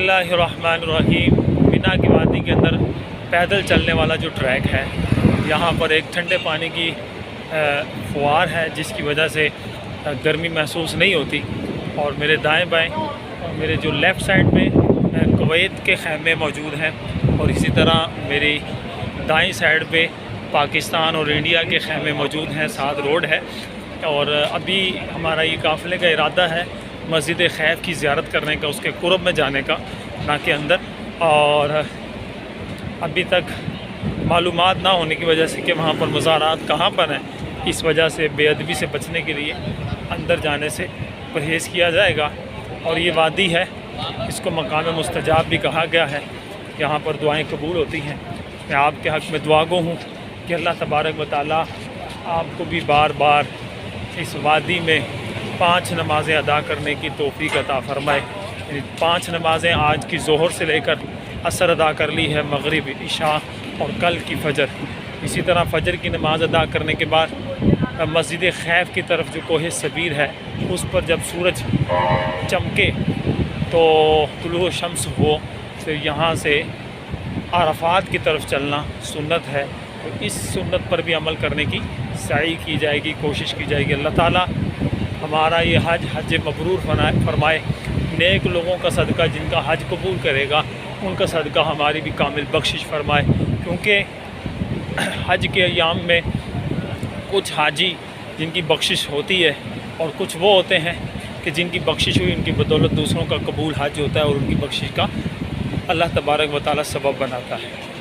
बिस्मिल्लाहिर्रहमानिर्रहीम। मिना की वादी के अंदर पैदल चलने वाला जो ट्रैक है, यहाँ पर एक ठंडे पानी की फुहार है जिसकी वजह से गर्मी महसूस नहीं होती। और मेरे दाएं बाएं और मेरे जो लेफ़्ट साइड में कुवैत के ख़ैमे मौजूद हैं, और इसी तरह मेरी दाईं साइड पे पाकिस्तान और इंडिया के ख़ैमे मौजूद हैं। साथ रोड है और अभी हमारा ये काफ़िले का इरादा है मस्जिद खैफ की ज़ियारत करने का, उसके कुर्ब में जाने का, ना के अंदर। और अभी तक मालूमात ना होने की वजह से कि वहाँ पर मज़ारात कहाँ पर हैं, इस वजह से बेअदबी से बचने के लिए अंदर जाने से परहेज़ किया जाएगा। और ये वादी है, इसको मकाम मुस्तजाब भी कहा गया है, यहाँ पर दुआएं कबूल होती हैं। मैं आपके हक़ में दुआ गो हूँ कि अल्लाह तबारक व तआला आपको भी बार बार इस वादी में 5 नमाज़ें अदा करने की तौफ़ीक़ अता फ़रमाए। 5 नमाज़ें आज की ज़ोहर से लेकर असर अदा कर ली है, मगरिब, इशा और कल की फ़जर। इसी तरह फ़जर की नमाज़ अदा करने के बाद मस्जिद खैफ की तरफ जो कोहे सबीर है, उस पर जब सूरज चमके तो तुलू शम्स हो, फिर यहाँ से अरफ़ात की तरफ चलना सुन्नत है। तो इस सुन्नत पर भी अमल करने की सई की जाएगी, कोशिश की जाएगी। अल्लाह ताला हमारा ये हज मबरूर फरमाए। नेक लोगों का सदका जिनका हज कबूल करेगा, उनका सदका हमारी भी कामिल बख्शिश फरमाए। क्योंकि हज के अयाम में कुछ हाजी जिनकी बख्शिश होती है, और कुछ वो होते हैं कि जिनकी बख्शिश हुई, उनकी बदौलत दूसरों का कबूल हज होता है और उनकी बख्शिश का अल्लाह तबारक व तआला सबब बनाता है।